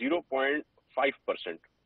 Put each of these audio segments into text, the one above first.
0.5%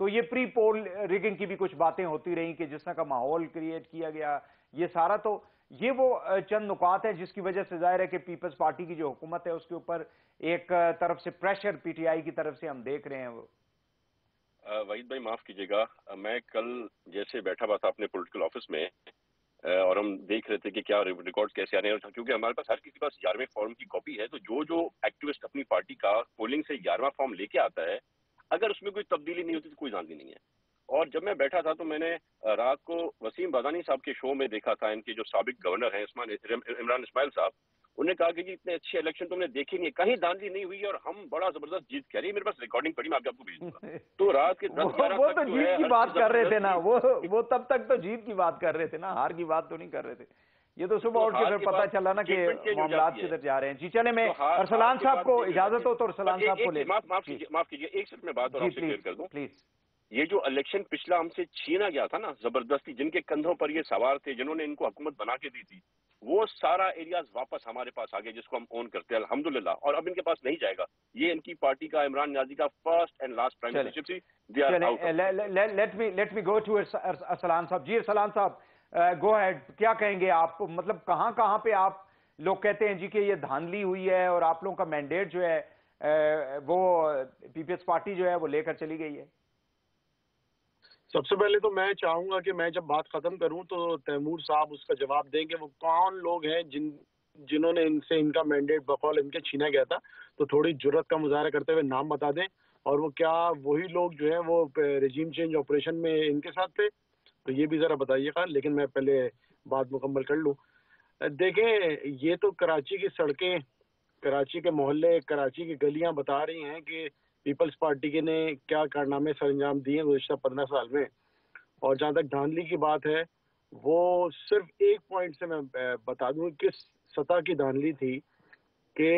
تو یہ پری پول ریگنگ کی بھی کچھ باتیں ہوتی رہیں کہ جس طرح کا ماحول کریٹ کیا گیا، یہ سارا تو یہ وہ چند نکات ہیں جس کی وجہ سے ظاہر ہے کہ پیپلز پارٹی کی جو حکومت ہے اس کے اوپر ایک طرف سے پریشر پی ٹی آئی کی طرف سے ہم دیکھ رہے ہیں. وہ وحید بھائی معاف کیجیے گا، میں کل جیسے بیٹھا ہوا تھا اپنے پولیٹیکل آفس میں اور ہم دیکھ رہے تھے کہ کیا ریکارڈ کیسے آ رہے ہیں، کیونکہ ہمارے پاس ہر کسی کے پاس 11ویں فارم کی کاپی ہے، تو جو ایکٹیوسٹ اپنی پارٹی کا پولنگ سے 11واں فارم لے کے آتا ہے، اگر اس میں کوئی تبدیلی نہیں ہوتی تو کوئی دھاندلی نہیں ہے. اور جب میں بیٹھا تھا تو میں نے رات کو وسیم بادانی صاحب کے شو میں دیکھا تھا، ان کے جو سابق گورنر ہیں عمران اسماعیل صاحب، انہوں نے کہا کہ جی اتنے اچھے الیکشن تم نے دیکھے نہیں، کہیں دھاندلی نہیں ہوئی اور ہم بڑا زبردست جیت کہہ رہی ہے. میرے پاس ریکارڈنگ پڑی، میں آپ کو بھیج دوں گا. تو رات کے 10-11 وہ تک تو جو جیت ہے کی بات کر رہے تھے نا، وہ تب تک تو جیت کی بات کر رہے تھے نا، ہار کی بات تو نہیں کر رہے تھے. یہ تو صبح اٹھ کے پھر پتہ چلا نا کہ معاملات کدھر جا رہے ہیں. جی چلے، میں ارسلان صاحب کو اجازت ہو تو ارسلان صاحب کو لے. معاف کیجیے، ایک سیکنڈ میں بات اور جی آپ سے کلیئر کر دوں. پلیز. یہ جو الیکشن پچھلا ہم سے چھینا گیا تھا نا زبردستی، جن کے کندھوں پر یہ سوار تھے، جنہوں نے ان کو حکومت بنا کے دی تھی، وہ سارا ایریاز واپس ہمارے پاس آ گئے جس کو ہم اون کرتے ہیں الحمدللہ. اور اب ان کے پاس نہیں جائے گا. یہ ان کی پارٹی کا، عمران نیازی کا first and last prime minister تھی. Let me go to Arsalan صاحب. جی ارسلان صاحب گو ہیڈ، کیا کہیں گے آپ؟ مطلب کہاں پہ آپ لوگ کہتے ہیں جی کہ یہ دھاندلی ہوئی ہے اور آپ لوگوں کا مینڈیٹ جو ہے وہ پیپلز پارٹی جو ہے وہ لے کر چلی گئی ہے؟ سب سے پہلے تو میں چاہوں گا کہ میں جب بات ختم کروں تو تیمور صاحب اس کا جواب دیں کہ وہ کون لوگ ہیں جنہوں نے ان سے ان کا مینڈیٹ بقول ان کے چھینا گیا تھا. تو تھوڑی جرت کا مظاہرہ کرتے ہوئے نام بتا دیں، اور وہ کیا وہی لوگ جو ہیں وہ رجیم چینج آپریشن میں ان کے ساتھ تھے، تو یہ بھی ذرا بتائیے گا. لیکن میں پہلے بات مکمل کر لوں. دیکھیں، یہ تو کراچی کی سڑکیں، کراچی کے محلے، کراچی کی گلیاں بتا رہی ہیں کہ پیپلز پارٹی کے نے کیا کارنامے سر انجام دیے گزشتہ 15 سال میں. اور جہاں تک دھاندلی کی بات ہے، وہ صرف ایک پوائنٹ سے میں بتا دوں کس سطح کی دھاندلی تھی کہ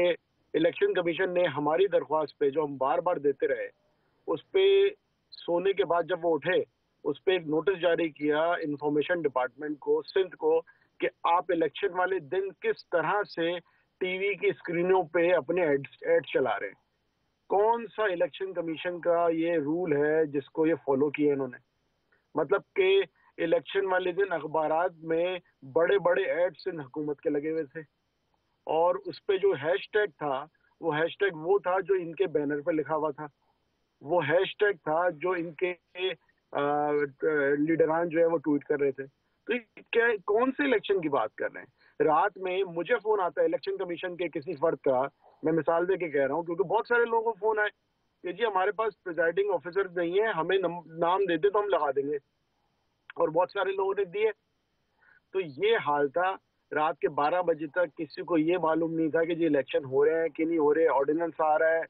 الیکشن کمیشن نے ہماری درخواست پہ جو ہم بار بار دیتے رہے، اس پہ سونے کے بعد جب وہ اٹھے، اس پہ ایک نوٹس جاری کیا انفارمیشن ڈپارٹمنٹ کو، سندھ کو، کہ آپ الیکشن والے دن کس طرح سے ٹی وی کی اسکرینوں پہ اپنے ایڈ چلا رہے ہیں. کون سا الیکشن کمیشن کا یہ رول ہے جس کو یہ فالو کیا انہوں نے؟ مطلب کہ الیکشن والے دن اخبارات میں بڑے بڑے ایڈ سندھ حکومت کے لگے ہوئے تھے، اور اس پہ جو ہیش ٹیگ تھا، وہ ہیش ٹیگ وہ تھا جو ان کے بینر پہ لکھا ہوا تھا، وہ ہیش ٹیگ تھا جو ان کے لیڈران جو ہے وہ ٹویٹ کر رہے تھے. تو کیا کون سے الیکشن کی بات کر رہے ہیں؟ رات میں مجھے فون آتا ہے الیکشن کمیشن کے کسی فرد کا، میں مثال دے کے کہہ رہا ہوں کیونکہ بہت سارے لوگوں کو فون آئے کہ جی ہمارے پاس پریزائڈنگ آفیسر نہیں ہے، ہمیں نام دے دے تو ہم لگا دیں گے، اور بہت سارے لوگوں نے دیے. تو یہ حال تھا. رات کے 12 بجے تک کسی کو یہ معلوم نہیں تھا کہ جی الیکشن ہو رہے ہیں کہ نہیں ہو رہے. آرڈیننس آ رہا ہے،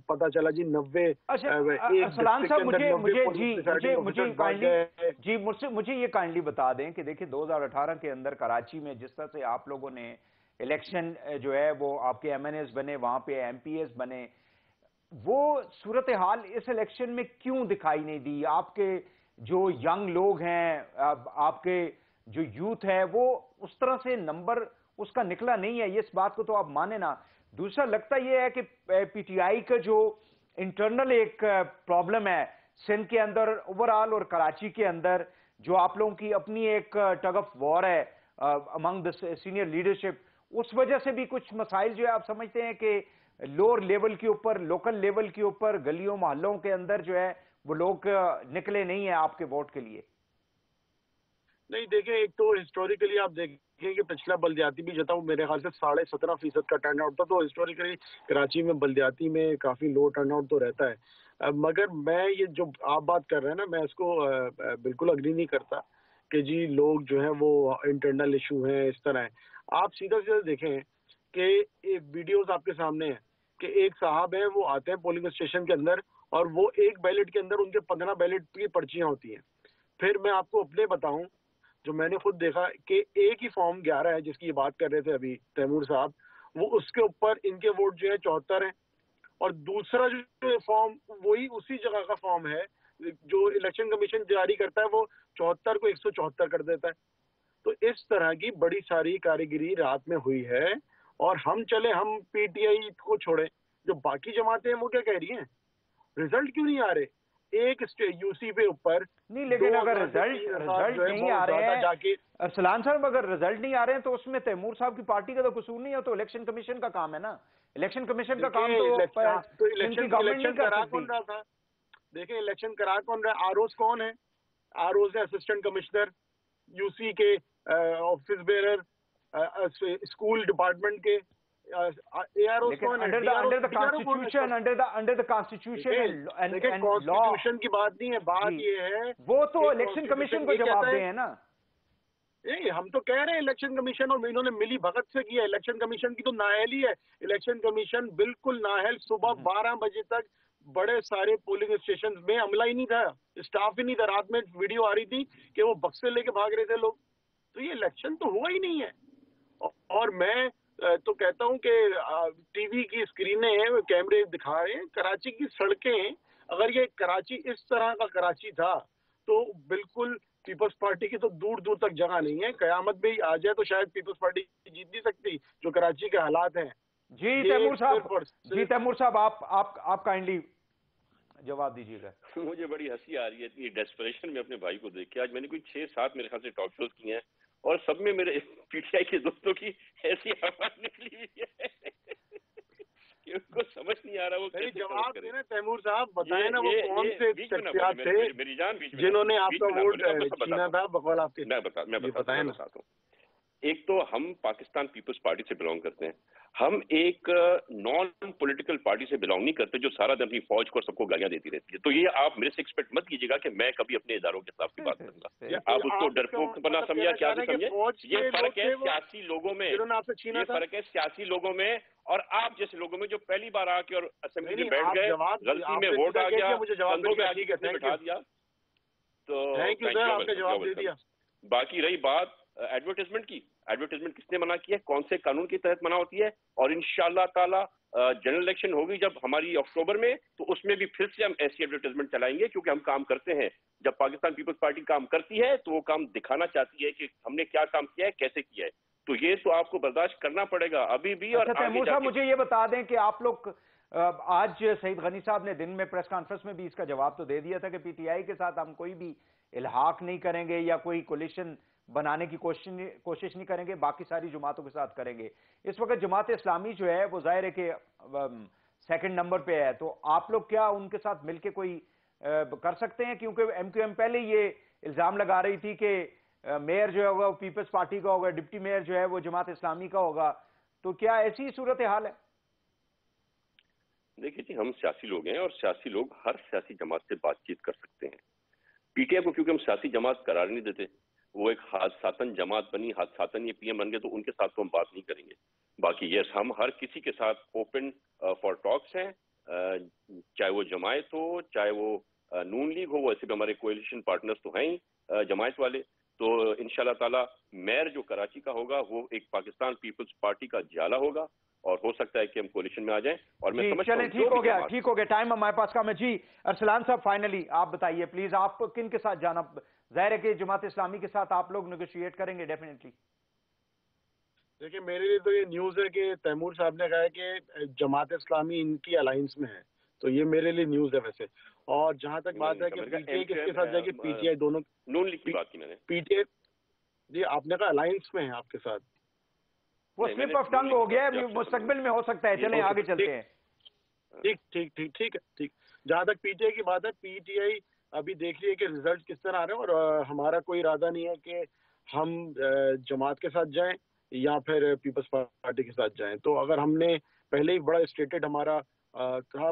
پتہ چلا جی 90 ارسلان صاحب مجھے یہ کائنڈلی بتا دیں کہ دیکھیں 2018 کے اندر کراچی میں جس طرح سے آپ لوگوں نے الیکشن جو ہے وہ آپ کے ایم این ایز بنے، وہاں پہ ایم پی ایز بنے، وہ صورتحال اس الیکشن میں کیوں دکھائی نہیں دی؟ آپ کے جو ینگ لوگ ہیں، آپ کے جو یوتھ ہے، وہ اس طرح سے نمبر اس کا نکلا نہیں ہے. یہ اس بات کو تو آپ مانے نا. دوسرا لگتا یہ ہے کہ پی ٹی آئی کا جو انٹرنل ایک پرابلم ہے سندھ کے اندر اوورآل اور کراچی کے اندر، جو آپ لوگوں کی اپنی ایک ٹگ آف وار ہے امنگ دا سینئر لیڈرشپ، اس وجہ سے بھی کچھ مسائل جو ہے آپ سمجھتے ہیں کہ لوور لیول کے اوپر، لوکل لیول کے اوپر، گلیوں محلوں کے اندر جو ہے وہ لوگ نکلے نہیں ہیں آپ کے ووٹ کے لیے؟ نہیں، دیکھیں، ایک تو ہسٹوریکلی آپ دیکھیں کہ پچھلا بلدیاتی بھی جتا ہوں میرے خیال سے 17.5% کا ٹرن آؤٹ تھا. تو ہسٹوریکلی کراچی میں بلدیاتی میں کافی لو ٹرن آؤٹ تو رہتا ہے. مگر میں یہ جو آپ بات کر رہے ہیں نا، میں اس کو بالکل اگری نہیں کرتا کہ جی لوگ جو ہیں وہ انٹرنل ایشو ہیں اس طرح ہیں. آپ سیدھا دیکھیں کہ ویڈیوز آپ کے سامنے ہیں کہ ایک صاحب ہیں، وہ آتے ہیں پولنگ اسٹیشن کے اندر، اور وہ ایک بیلٹ کے اندر ان کے 15 بیلٹ کی پرچیاں ہوتی ہیں. پھر میں آپ کو اپنے بتاؤں جو میں نے خود دیکھا کہ ایک ہی فارم 11 ہے جس کی یہ بات کر رہے تھے ابھی تیمور صاحب، وہ اس کے اوپر ان کے ووٹ جو ہے 74 ہیں، اور دوسرا جو فارم وہی اسی جگہ کا فارم ہے جو الیکشن کمیشن جاری کرتا ہے، وہ 74 کو 174 کر دیتا ہے. تو اس طرح کی بڑی ساری کاریگری رات میں ہوئی ہے. اور ہم پی ٹی آئی کو چھوڑیں، جو باقی جماعتیں ہیں وہ کیا کہہ رہی ہیں؟ رزلٹ کیوں نہیں آ رہے؟ ایک یوسی پہ اوپر نہیں، لیکن اگر رزلٹ نہیں آ رہے ہیں ارسلان صاحب، اگر رزلٹ نہیں آ رہے ہیں تو اس میں تیمور صاحب کی پارٹی کا تو قصور نہیں ہے، تو الیکشن کمیشن کا کام ہے نا. الیکشن کمیشن کا کام تو ان کی گورنمنٹ نہیں کر سکتی. دیکھیں الیکشن کرا کون رہا ہے؟ آر اوز کون ہے؟ آر اوز ہے اسسٹنٹ کمشنر، یو سی کے آفس بیرر، اسکول ڈپارٹمنٹ کے کانسٹیٹیوشن کی بات نہیں ہے، بات یہ ہے وہ تو الیکشن کمیشن کو جواب دیں ہے نا. نہیں، ہم تو کہہ رہے ہیں الیکشن کمیشن، اور انہوں نے ملی بھگت سے کیا. الیکشن کمیشن کی تو نااہلی ہے. الیکشن کمیشن بالکل نااہل. صبح 12 بجے تک بڑے سارے پولنگ اسٹیشن میں عملہ ہی نہیں تھا، اسٹاف ہی نہیں تھا. رات میں ویڈیو آ رہی تھی کہ وہ بکسے لے کے بھاگ رہے تھے لوگ. تو یہ الیکشن تو ہوا ہی نہیں ہے. اور میں تو کہتا ہوں کہ ٹی وی کی اسکرینیں کیمرے دکھا رہے ہیں، کراچی کی سڑکیں، اگر یہ کراچی اس طرح کا کراچی تھا تو بالکل پیپلز پارٹی کی تو دور دور تک جگہ نہیں ہے. قیامت بھی آ جائے تو شاید پیپلز پارٹی جیت نہیں سکتی جو کراچی کے حالات ہیں. جی تیمور صاحب آپ کائنڈلی جواب دیجیے گا. مجھے بڑی ہنسی آ رہی ہے اتنی ڈیسپریشن میں اپنے بھائی کو دیکھ کے. آج میں نے کوئی 6-7 میرے خیال سے ٹاک شوز کیے ہیں اور سب میں میرے پی ٹی آئی کے دوستوں کی ایسی آواز نکلی ہوئی ہے کہ ان کو سمجھ نہیں آ رہا وہ کیسے جواب دے رہے. تیمور صاحب بتائیں نا وہ کون سے شخصیات تھے جنہوں نے آپ کا ووٹ چھینا تھا بقول آپ کے؟ میں بتانا چاہتا ہوں. ایک تو ہم پاکستان پیپلز پارٹی سے بلانگ کرتے ہیں. ہم ایک نان پولیٹیکل پارٹی سے بلانگ نہیں کرتے جو سارا دن اپنی فوج کو سب کو گالیاں دیتی رہتی ہے. تو یہ آپ میرے سے ایکسپیکٹ مت کیجیے گا کہ میں کبھی اپنے اداروں کے خلاف کی بات کروں گا. آپ اس کو ڈرپوک بنا سمجھا، کیا بھی سمجھے. یہ فرق ہے سیاسی لوگوں میں، یہ فرق ہے سیاسی لوگوں میں اور آپ جیسے لوگوں میں جو پہلی بار آ کے اور اسمبلی میں بیٹھ گئے، غلطی میں ووٹ آ گیا، کندھوں پہ آگے بٹھا دیا. تو جواب دے دیا. باقی رہی بات ایڈورٹائزمنٹ کی، ایڈورٹائزمنٹ کس نے منع کی ہے، کون سے قانون کے تحت منع ہوتی ہے، اور انشاءاللہ تعالی جنرل الیکشن ہوگی جب ہماری اکتوبر میں، تو اس میں بھی پھر سے ہم ایسی ایڈورٹائزمنٹ چلائیں گے کیونکہ ہم کام کرتے ہیں. جب پاکستان پیپلز پارٹی کام کرتی ہے تو وہ کام دکھانا چاہتی ہے کہ ہم نے کیا کام کیا ہے، کیسے کیا ہے. تو یہ تو آپ کو برداشت کرنا پڑے گا ابھی بھی. اور تیمور صاحب مجھے یہ بتا دیں کہ آپ لوگ آج سعید غنی صاحب نے دن میں پریس کانفرنس میں بھی اس کا جواب تو دے دیا تھا کہ پی ٹی آئی کے ساتھ ہم کوئی بھی الحاق نہیں کریں گے یا کوئی کولیشن بنانے کی کوشش نہیں کریں گے، باقی ساری جماعتوں کے ساتھ کریں گے. اس وقت جماعت اسلامی جو ہے وہ ظاہر ہے کہ سیکنڈ نمبر پہ ہے، تو آپ لوگ کیا ان کے ساتھ مل کے کوئی کر سکتے ہیں؟ کیونکہ ایم کیو ایم پہلے یہ الزام لگا رہی تھی کہ میئر جو ہوگا وہ پیپلز پارٹی کا ہوگا، ڈپٹی میئر جو ہے وہ جماعت اسلامی کا ہوگا. تو کیا ایسی صورتحال ہے؟ دیکھیے جی، ہم سیاسی لوگ ہیں اور سیاسی لوگ ہر سیاسی جماعت سے بات چیت کر سکتے ہیں. پی ٹی آئی کو کیونکہ ہم سیاسی جماعت قرار نہیں دیتے، وہ ایک حادثاتاً جماعت بنی، حادثاتاً یہ پی ایم بن گئے، تو ان کے ساتھ تو ہم بات نہیں کریں گے. باقی یس، ہم ہر کسی کے ساتھ اوپن فار ٹاکس ہیں، چاہے وہ جماعت ہو، چاہے وہ نون لیگ ہو. ویسے بھی ہمارے کولیشن پارٹنرز تو ہیں ہی جماعت والے. تو انشاءاللہ تعالی میئر جو کراچی کا ہوگا وہ ایک پاکستان پیپلز پارٹی کا جھالا ہوگا، اور ہو سکتا ہے کہ ہم کولیشن میں آ جائیں. اور میں سمجھتا ہوں ٹھیک ہو گیا ٹائم ہمارے پاس کم ہے. جی ارسلان صاحب فائنلی آپ بتائیے پلیز، آپ کن کے ساتھ جانا؟ ظاہر ہے کہ جماعت اسلامی کے ساتھ آپ لوگ نیگوشیٹ کریں گے ڈیفینیٹلی. دیکھیں میرے لیے تو یہ نیوز ہے کہ تیمور صاحب نے کہا ہے کہ جماعت اسلامی ان کی الائنس میں ہے، تو یہ میرے لیے نیوز ہے ویسے. اور جہاں تک بات ہے کہ پی ٹی آئی کس کے ساتھ جائے گی، پی ٹی آئی دونوں نون لیگ کی بات کی میں نے. پی ٹی آئی جی آپ نے کہا الائنس میں ہے آپ کے ساتھ، وہ سلپ آف ٹنگ ہو گیا ہے، مستقبل میں ہو سکتا ہے. چلیں آگے چلتے ہیں. ٹھیک ہے. جہاں تک پی ٹی آئی کی بات ہے، پی ٹی آئی ابھی دیکھ لیے کہ ریزلٹ کس طرح آ رہے ہیں، اور ہمارا کوئی ارادہ نہیں ہے کہ ہم جماعت کے ساتھ جائیں یا پھر پیپلز پارٹی کے ساتھ جائیں. تو اگر ہم نے پہلے ہی بڑا اسٹیٹڈ ہمارا تھا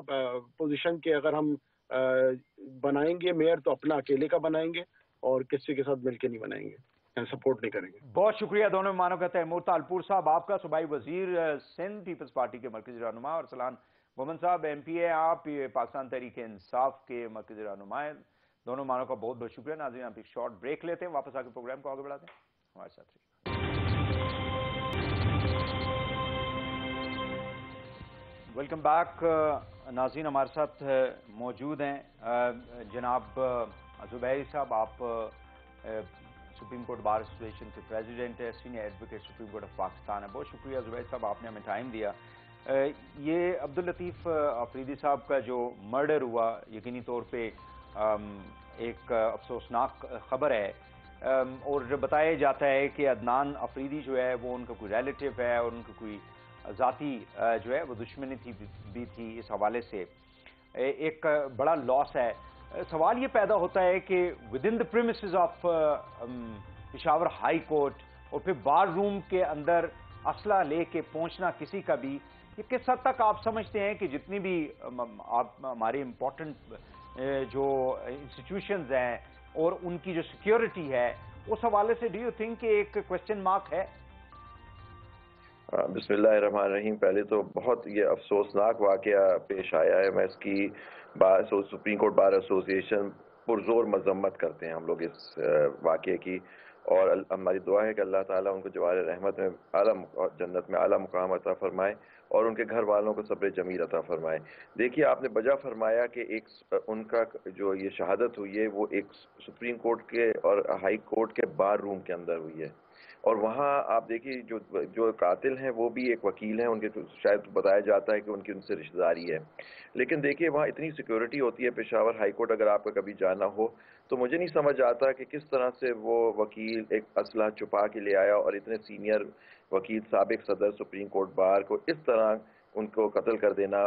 پوزیشن کہ اگر ہم بنائیں گے میئر تو اپنا اکیلے کا بنائیں گے اور کسی کے ساتھ مل کے نہیں بنائیں گے، سپورٹ نہیں کریں گے. بہت شکریہ دونوں مہمانوں کا. تیمور تالپور صاحب آپ کا صوبائی وزیر سندھ پیپلز پارٹی کے مرکزی رہنما، اور ارسلان محمد صاحب ایم پی اے آپ پاکستان تحریک انصاف کے مرکزی رہنما ہیں. دونوں مہمانوں کا بہت بہت شکریہ. ناظرین آپ ایک شارٹ بریک لیتے ہیں، واپس آ کے پروگرام کو آگے بڑھاتے ہیں. ہمارے ساتھ رہیے. Welcome back. ناظرین ہمارے ساتھ موجود ہیں جناب زبیر صاحب، آپ سپریم کورٹ بار ایسوسیشن کے پریزیڈنٹ ہے، senior advocate supreme court of Pakistan ہے. بہت شکریہ زبیر صاحب، آپ نے ہمیں ٹائم دیا. یہ عبداللطیف آفریدی صاحب کا جو مرڈر ہوا، یقینی طور پہ ایک افسوسناک خبر ہے، اور بتایا جاتا ہے کہ عدنان افریدی جو ہے وہ ان کا کوئی ریلیٹو ہے اور ان کا کوئی ذاتی جو ہے وہ دشمنی بھی تھی، اس حوالے سے ایک بڑا لاس ہے۔ سوال یہ پیدا ہوتا ہے کہ with in the premises of Peshawar high court اور پھر بار روم کے اندر اسلحہ لے کے پہنچنا کسی کا بھی، یہ کس حد تک آپ سمجھتے ہیں کہ جتنی بھی ہمارے امپورٹنٹ جو انسٹیٹیوشنز ہیں اور ان کی جو سیکیورٹی ہے اس حوالے سے ڈو یو تھنک کہ ایک کوشچن مارک ہے؟ بسم اللہ الرحمن الرحیم۔ پہلے تو بہت یہ افسوسناک واقعہ پیش آیا ہے، میں اس کی سپریم کورٹ بار ایسوسی ایشن پرزور مذمت کرتے ہیں ہم لوگ اس واقعے کی، اور ہماری دعا ہے کہ اللہ تعالیٰ ان کو جوار رحمت میں جنت میں اعلیٰ مقام عطا فرمائے اور ان کے گھر والوں کو صبر جمیل عطا فرمائے۔ دیکھیے، آپ نے بجا فرمایا کہ ان کا جو یہ شہادت ہوئی ہے وہ ایک سپریم کورٹ کے اور ہائی کورٹ کے بار روم کے اندر ہوئی ہے، اور وہاں آپ دیکھیے جو قاتل ہیں وہ بھی ایک وکیل ہیں، ان کے شاید بتایا جاتا ہے کہ ان کی ان سے رشتہ داری ہے، لیکن دیکھیے وہاں اتنی سیکیورٹی ہوتی ہے پشاور ہائی کورٹ، اگر آپ کا کبھی جانا ہو تو مجھے نہیں سمجھ آتا کہ کس طرح سے وہ وکیل ایک اسلحہ چھپا کے لے آیا اور اتنے سینئر وکیل سابق صدر سپریم کورٹ بار کو اس طرح ان کو قتل کر دینا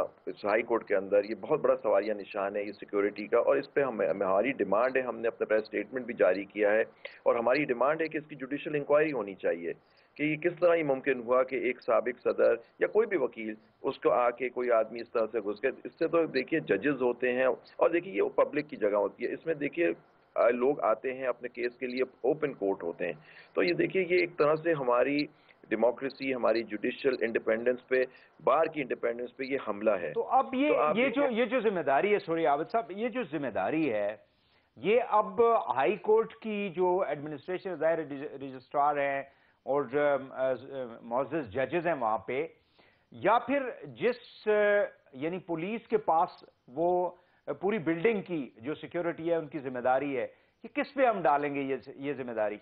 ہائی کورٹ کے اندر۔ یہ بہت بڑا سوالیہ نشان ہے یہ سیکیورٹی کا، اور اس پہ ہماری ڈیمانڈ ہے، ہم نے اپنا پریس اسٹیٹمنٹ بھی جاری کیا ہے، اور ہماری ڈیمانڈ ہے کہ اس کی جوڈیشل انکوائری ہونی چاہیے کہ یہ کس طرح یہ ممکن ہوا کہ ایک سابق صدر یا کوئی بھی وکیل اس کو آ کے کوئی آدمی اس طرح سے گھس گئے۔ اس سے تو دیکھیے ججز ہوتے ہیں، اور دیکھیے یہ پبلک کی جگہ ہوتی ہے، اس میں دیکھیے لوگ آتے ہیں اپنے کیس کے لیے، اوپن کورٹ ہوتے ہیں، تو یہ دیکھیے یہ ایک طرح سے ہماری ڈیموکریسی، ہماری جوڈیشل انڈیپینڈنس پہ، بار کی انڈیپینڈنس پہ یہ حملہ ہے۔ تو اب یہ جو ذمہ داری ہے، سوری عابد صاحب، یہ جو ذمہ داری ہے یہ اب ہائی کورٹ کی جو ایڈمنسٹریشن ظاہر رجسٹرار ہیں اور معزز ججز ہیں وہاں پہ، یا پھر جس یعنی پولیس کے پاس وہ پوری بلڈنگ کی جو سیکیورٹی ہے ان کی ذمہ داری ہے، یہ کس پہ ہم ڈالیں گے یہ ذمہ داری؟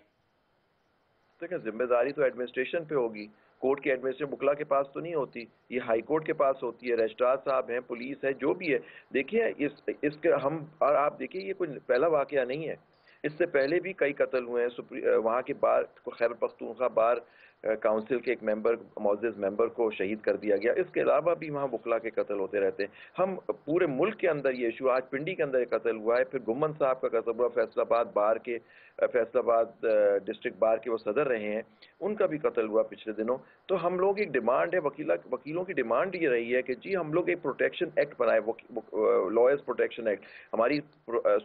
دیکھیں ذمہ داری تو ایڈمنسٹریشن پہ ہوگی، کورٹ کی ایڈمنسٹریشن بکلا کے پاس تو نہیں ہوتی، یہ ہائی کورٹ کے پاس ہوتی ہے، رجسٹرار صاحب ہیں، پولیس ہے، جو بھی ہے۔ دیکھیے اس کے اور آپ دیکھیے یہ کوئی پہلا واقعہ نہیں ہے، اس سے پہلے بھی کئی قتل ہوئے ہیں، وہاں کے بار خیبر پختونخوا بار کاؤنسل کے ایک ممبر، معزز ممبر کو شہید کر دیا گیا، اس کے علاوہ بھی وہاں وکلا کے قتل ہوتے رہتے ہیں۔ ہم پورے ملک کے اندر یہ ایشو، آج پنڈی کے اندر ایک قتل ہوا ہے، پھر گمن صاحب کا قتل ہوا، فیصل آباد بار کے، فیصل آباد ڈسٹرکٹ بار کے وہ صدر رہے ہیں، ان کا بھی قتل ہوا پچھلے دنوں۔ تو ہم لوگ ایک ڈیمانڈ ہے، وکیلوں کی ڈیمانڈ یہ رہی ہے کہ جی ہم لوگ ایک پروٹیکشن ایکٹ بنائے، لائرز پروٹیکشن ایکٹ، ہماری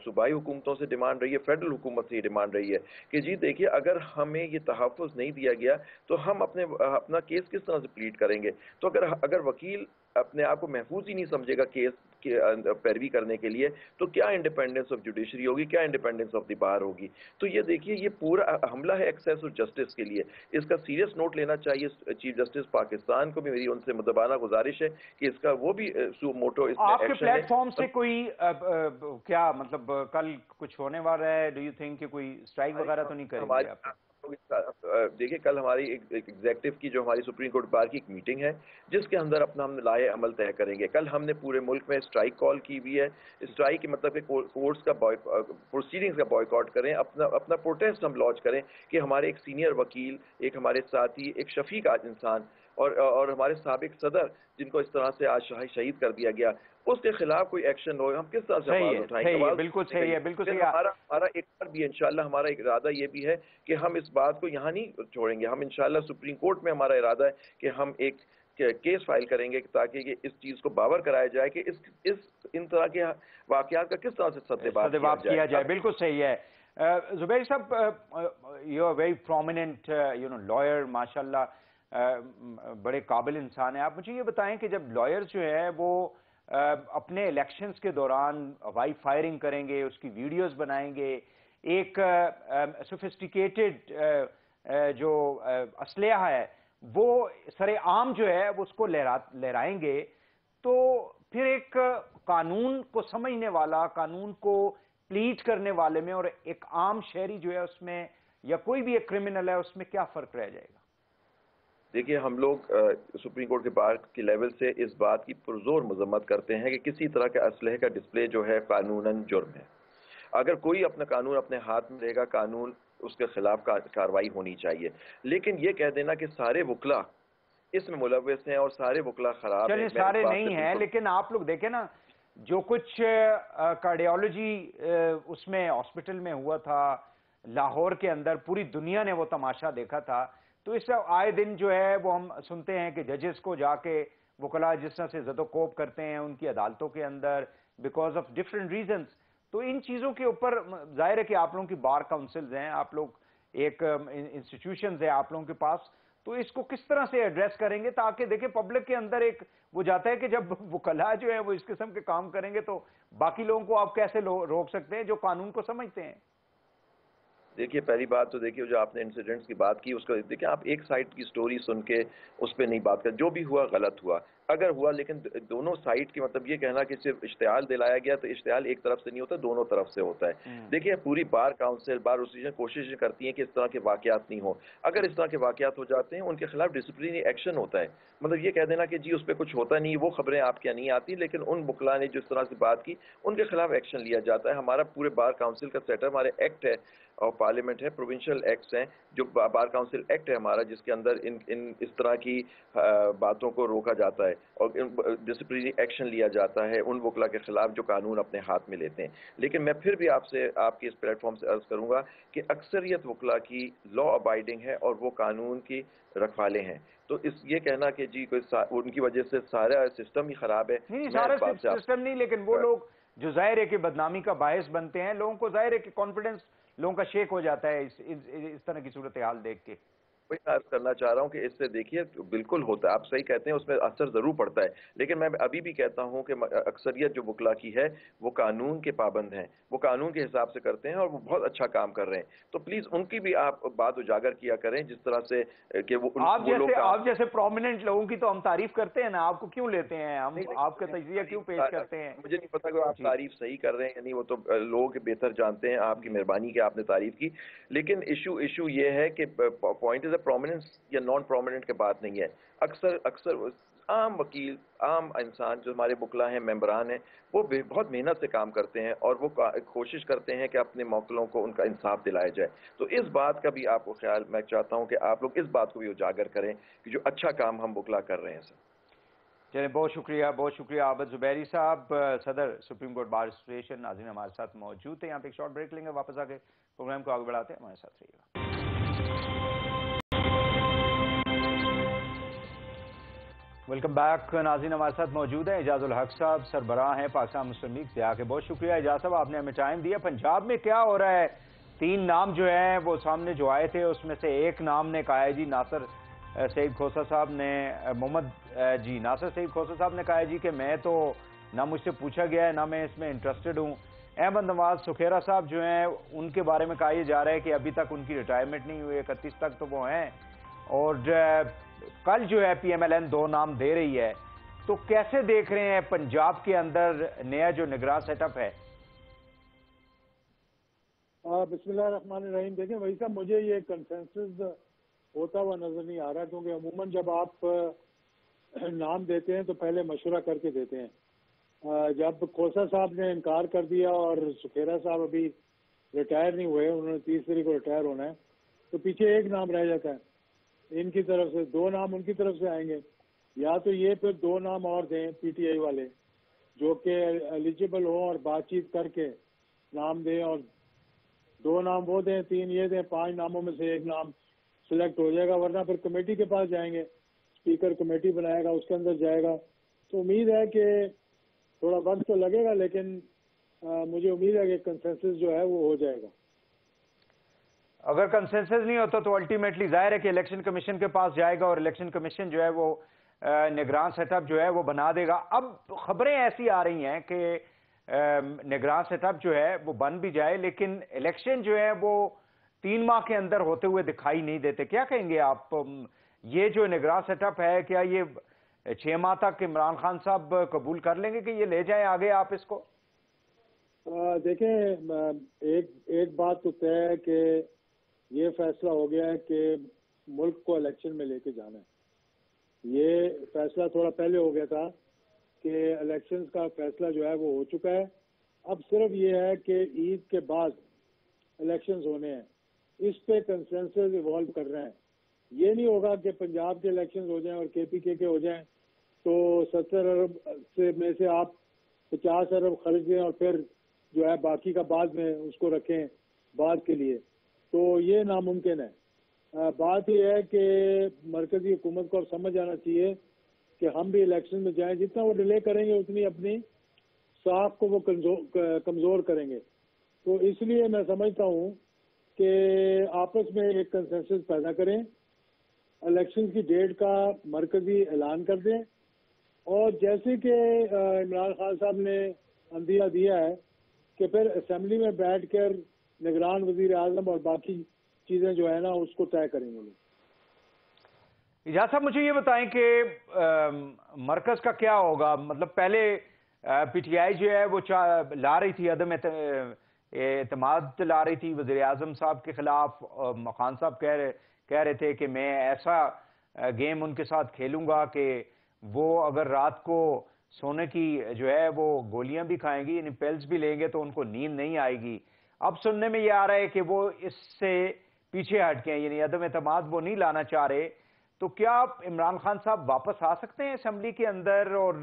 صوبائی حکومتوں سے ڈیمانڈ رہی ہے، فیڈرل حکومت سے یہ ڈیمانڈ رہی ہے کہ جی دیکھیے اگر ہمیں یہ تحفظ نہیں دیا گیا تو ہم اپنا کیس کس طرح سے پلیڈ کریں گے۔ تو اگر وکیل اپنے آپ کو محفوظ ہی نہیں سمجھے گا کیس پیروی کرنے کے لیے، تو کیا انڈیپینڈنس آف جوڈیشری ہوگی، کیا انڈیپینڈنس آف دی بار ہوگی؟ تو یہ دیکھیے یہ پورا حملہ ہے ایکسیس آف جسٹس کے لیے، اس کا سیریس نوٹ لینا چاہیے چیف جسٹس پاکستان کو بھی، میری ان سے مدبانہ گزارش ہے کہ اس کا وہ بھی سو موٹو اس میں آپ کے ایکشن ہے۔ پلیٹ فارم سے کوئی کیا مطلب کل کچھ ہونے والا ہے؟ ڈو یو تھنک کہ کوئی اسٹرائک وغیرہ تو نہیں کریں گے آپ؟ دیکھیے کل ہماری ایگزیکٹو کی جو ہماری سپریم کورٹ بار کی ایک میٹنگ ہے جس کے اندر ہم لائحہ عمل طے کریں گے۔ کل ہم نے پورے ملک میں اسٹرائک کال کی ہوئی ہے، اسٹرائک کے مطلب کہ کورٹس کا پروسیڈنگز کا بائیکاٹ کریں، اپنا پروٹیسٹ ہم لانچ کریں کہ ہمارے ایک سینئر وکیل، ایک ہمارے ساتھی، ایک شفیق انسان اور ہمارے سابق صدر جن کو اس طرح سے آج شہید کر دیا گیا، اس کے خلاف کوئی ایکشن ہو، ہم کس طرح سے آواز اٹھائیں گے؟ بالکل صحیح ہے، بالکل صحیح ہے۔ ہمارا ایک بار بھی انشاءاللہ ہمارا ارادہ یہ بھی ہے کہ ہم اس بات کو یہاں نہیں چھوڑیں گے، ہم انشاءاللہ سپریم کورٹ میں ہمارا ارادہ ہے کہ ہم ایک کیس فائل کریں گے تاکہ اس چیز کو باور کرایا جائے کہ ان طرح کے واقعات کا کس طرح سے سدباب کیا جائے۔ بالکل صحیح ہے۔ زبیر صاحب، you are very prominent lawyer, ماشاءاللہ بڑے قابل انسان ہیں۔ آپ مجھے یہ بتائیں کہ جب لائر جو ہے وہ اپنے الیکشنز کے دوران ہوائی فائرنگ کریں گے، اس کی ویڈیوز بنائیں گے، ایک سوفسٹیکیٹڈ جو اسلحہ ہے وہ سر عام جو ہے وہ اس کو لہرائیں گے، تو پھر ایک قانون کو سمجھنے والا، قانون کو پلیٹ کرنے والے میں اور ایک عام شہری جو ہے اس میں، یا کوئی بھی ایک کرمنل ہے اس میں کیا فرق رہ جائے گا؟ دیکھیے ہم لوگ سپریم کورٹ کے بار کے لیول سے اس بات کی پرزور مذمت کرتے ہیں کہ کسی طرح کے اسلحے کا ڈسپلے جو ہے قانوناً جرم ہے، اگر کوئی اپنا قانون اپنے ہاتھ میں لے گا، قانون اس کے خلاف کارروائی ہونی چاہیے. لیکن یہ کہہ دینا کہ سارے وکلا اس میں ملوث ہیں اور سارے وکلا خراب ہیں، سارے نہیں ہیں، لیکن آپ لوگ دیکھیں نا جو کچھ کارڈیالوجی اس میں ہاسپٹل میں ہوا تھا لاہور کے اندر، پوری دنیا نے وہ تماشا دیکھا تھا. تو اس آئے دن جو ہے وہ ہم سنتے ہیں کہ ججز کو جا کے وکلا جس طرح سے زد و کوب کرتے ہیں ان کی عدالتوں کے اندر بیکاز آف ڈفرینٹ ریزنز. تو ان چیزوں کے اوپر ظاہر ہے کہ آپ لوگوں کی بار کاؤنسلز ہیں، آپ لوگ ایک انسٹیٹیوشنز ہیں آپ لوگوں کے پاس، تو اس کو کس طرح سے ایڈریس کریں گے تاکہ دیکھیں پبلک کے اندر ایک وہ جاتا ہے کہ جب وکلا جو ہے وہ اس قسم کے کام کریں گے تو باقی لوگوں کو آپ کیسے روک سکتے ہیں جو قانون کو سمجھتے ہیں؟ دیکھیے پہلی بات تو دیکھیے جو آپ نے انسیڈنٹس کی بات کی اس کا دیکھیں آپ ایک سائڈ کی سٹوری سن کے اس پہ نہیں بات کر. جو بھی ہوا غلط ہوا اگر ہوا، لیکن دونوں سائڈ کی مطلب یہ کہنا کہ صرف اشتعال دلایا گیا تو اشتعال ایک طرف سے نہیں ہوتا، دونوں طرف سے ہوتا ہے. دیکھیے پوری بار کاؤنسل بار ایسوسیشن کوشش کرتی ہیں کہ اس طرح کے واقعات نہیں ہو. اگر اس طرح کے واقعات ہو جاتے ہیں ان کے خلاف ڈسپلینری ایکشن ہوتا ہے. مطلب یہ کہہ دینا کہ جی اس پہ کچھ ہوتا نہیں، وہ خبریں آپ کیا نہیں آتی، لیکن ان وکلا نے جو اس طرح سے بات کی ان کے خلاف ایکشن لیا جاتا ہے. ہمارا پورے بار کاؤنسل کا سیٹ اپ، ہمارے ایکٹ ہے اور پارلیمنٹ ہے، پروونشل ایکٹس ہیں جو بار کاؤنسل ایکٹ ہے ہمارا جس کے اندر اس طرح کی باتوں کو روکا جاتا ہے اور ڈسپلنری ایکشن لیا جاتا ہے ان وکلا کے خلاف جو قانون اپنے ہاتھ میں لیتے ہیں. لیکن میں پھر بھی آپ کی اس پلیٹ فارم سے عرض کروں گا کہ اکثریت وکلا کی لا ابائڈنگ ہے اور وہ قانون کی رکھوالے ہیں. تو یہ کہنا کہ جی ان کی وجہ سے سارا سسٹم ہی خراب ہے، نہیں سارا سسٹم نہیں، لیکن وہ لوگ جو ظاہر ہے کہ بدنامی کا باعث بنتے ہیں، لوگوں کو ظاہر ہے کہ کانفیڈنس لوگوں کا شیک ہو جاتا ہے اس طرح کی صورتحال دیکھ کے. میں عرض کرنا چاہ رہا ہوں کہ اس سے دیکھیے بالکل ہوتا ہے، آپ صحیح کہتے ہیں، اس میں اثر ضرور پڑتا ہے. لیکن میں ابھی بھی کہتا ہوں کہ اکثریت جو وکلا کی ہے وہ قانون کے پابند ہیں، وہ قانون کے حساب سے کرتے ہیں اور وہ بہت اچھا کام کر رہے ہیں. تو پلیز ان کی بھی آپ بات اجاگر کیا کریں جس طرح سے کہ وہ آپ جیسے پرومیننٹ لوگوں کی تو ہم تعریف کرتے ہیں نا، آپ کو کیوں لیتے ہیں ہم، آپ کا تجزیہ کیوں پیش کرتے ہیں؟ مجھے نہیں پتا کہ آپ تعریف صحیح کر رہے ہیں یعنی، وہ تو لوگ بہتر جانتے ہیں. آپ کی مہربانی کہ آپ نے تعریف کی. لیکن ایشو یہ ہے کہ پوائنٹ از اے پرومیننس یا نان پرومیننٹ کی بات نہیں ہے. اکثر عام وکیل، عام انسان جو ہمارے وکلا ہیں، ممبران ہیں، وہ بہت محنت سے کام کرتے ہیں اور وہ کوشش کرتے ہیں کہ اپنے موکلوں کو ان کا انصاف دلایا جائے. تو اس بات کا بھی آپ کو خیال، میں چاہتا ہوں کہ آپ لوگ اس بات کو بھی اجاگر کریں کہ جو اچھا کام ہم وکلا کر رہے ہیں. سر چلیں، بہت شکریہ عابد زبیری صاحب، صدر سپریم کورٹ بار ایسوسی ایشن. ناظرین ہمارے ساتھ موجود ہیں، یہاں پہ ایک شارٹ بریک لیں گے، واپس آ کے پروگرام کو آگے بڑھاتے ہیں، ہمارے ساتھ رہیے گا. Welcome back. ناظرین ہمارے ساتھ موجود ہیں اعجاز الحق صاحب، سربراہ ہیں پاکستان مسلم لیگ سے. آگے بہت شکریہ اعجاز صاحب، آپ نے ہمیں ٹائم دیا. پنجاب میں کیا ہو رہا ہے؟ 3 نام جو ہیں وہ سامنے جو آئے تھے اس میں سے ایک نام نے کہا ہے جی ناصر سعید کھوسہ صاحب نے، ناصر سعید کھوسہ صاحب نے کہا ہے جی کہ میں تو نہ مجھ سے پوچھا گیا ہے نہ میں اس میں انٹرسٹڈ ہوں. احمد نواز سکھیرا صاحب جو ہیں ان کے بارے میں کہا یہ جا رہا ہے کہ ابھی تک ان کی ریٹائرمنٹ نہیں ہوئی، 31 تک تو وہ ہیں، اور کل جو ہے پی ایم ایل این 2 نام دے رہی ہے. تو کیسے دیکھ رہے ہیں پنجاب کے اندر نیا جو نگراں سیٹ اپ ہے؟ بسم اللہ الرحمن الرحیم. دیکھیں وہی صاحب، مجھے یہ کنسنسس ہوتا ہوا نظر نہیں آ رہا، کیونکہ عموماً جب آپ نام دیتے ہیں تو پہلے مشورہ کر کے دیتے ہیں. جب کھوسہ صاحب نے انکار کر دیا اور سکھیرا صاحب ابھی ریٹائر نہیں ہوئے، انہوں نے 30 تاریخ کو ریٹائر ہونا ہے، تو پیچھے ایک نام رہ جاتا ہے. ان کی طرف سے 2 نام ان کی طرف سے آئیں گے، یا تو یہ پھر 2 نام اور دیں پی ٹی آئی والے جو کہ ایلیجیبل ہوں اور بات چیت کر کے نام دیں، اور 2 نام وہ دیں، 3 یہ دیں، 5 ناموں میں سے ایک نام سلیکٹ ہو جائے گا. ورنہ پھر کمیٹی کے پاس جائیں گے، اسپیکر کمیٹی بنائے گا، اس کے اندر جائے گا. تو امید ہے کہ تھوڑا وقت تو لگے گا، لیکن مجھے امید ہے کہ کنسنسس جو ہے وہ ہو جائے گا. اگر کنسنسس نہیں ہوتا تو الٹیمیٹلی ظاہر ہے کہ الیکشن کمیشن کے پاس جائے گا اور الیکشن کمیشن جو ہے وہ نگراں سیٹ اپ جو ہے وہ بنا دے گا. اب خبریں ایسی آ رہی ہیں کہ نگراں سیٹ اپ جو ہے وہ بن بھی جائے لیکن الیکشن جو ہے وہ 3 ماہ کے اندر ہوتے ہوئے دکھائی نہیں دیتے. کیا کہیں گے آپ؟ یہ جو نگراں سیٹ اپ ہے کیا یہ 6 ماہ تک عمران خان صاحب قبول کر لیں گے کہ یہ لے جائیں آگے آپ اس کو؟ دیکھیں، ایک بات تو طے ہے کہ یہ فیصلہ ہو گیا ہے کہ ملک کو الیکشن میں لے کے جانا ہے. یہ فیصلہ تھوڑا پہلے ہو گیا تھا کہ الیکشنز کا فیصلہ جو ہے وہ ہو چکا ہے. اب صرف یہ ہے کہ عید کے بعد الیکشنز ہونے ہیں، اس پہ کنسنسس ایوالو کر رہے ہیں. یہ نہیں ہوگا کہ پنجاب کے الیکشنز ہو جائیں اور KPK کے ہو جائیں تو 70 ارب میں سے آپ 50 ارب خرچ دیں اور پھر جو ہے باقی کا بعد میں اس کو رکھیں بعد کے لیے، تو یہ ناممکن ہے. بات یہ ہے کہ مرکزی حکومت کو سمجھ آنا چاہیے کہ ہم بھی الیکشن میں جائیں، جتنا وہ ڈیلے کریں گے اتنی اپنی ساکھ کو وہ کمزور کریں گے. تو اس لیے میں سمجھتا ہوں کہ آپس میں ایک کنسنسس پیدا کریں، الیکشن کی ڈیٹ کا مرکزی اعلان کر دیں، اور جیسے کہ عمران خان صاحب نے عندیہ دیا ہے کہ پھر اسمبلی میں بیٹھ کر نگران وزیر اعظم اور باقی چیزیں جو ہے نا اس کو طے کریں گے. اجاز صاحب مجھے یہ بتائیں کہ مرکز کا کیا ہوگا؟ مطلب پہلے PTI جو ہے وہ لا رہی تھی عدم اعتماد لا رہی تھی وزیر اعظم صاحب کے خلاف، خان صاحب کہہ رہے تھے کہ میں ایسا گیم ان کے ساتھ کھیلوں گا کہ وہ اگر رات کو سونے کی جو ہے وہ گولیاں بھی کھائیں گی، یعنی پیلز بھی لیں گے تو ان کو نیند نہیں آئے گی. اب سننے میں یہ آ رہا ہے کہ وہ اس سے پیچھے ہٹ کے ہیں، یعنی عدم اعتماد وہ نہیں لانا چاہ رہے. تو کیا عمران خان صاحب واپس آ سکتے ہیں اسمبلی کے اندر اور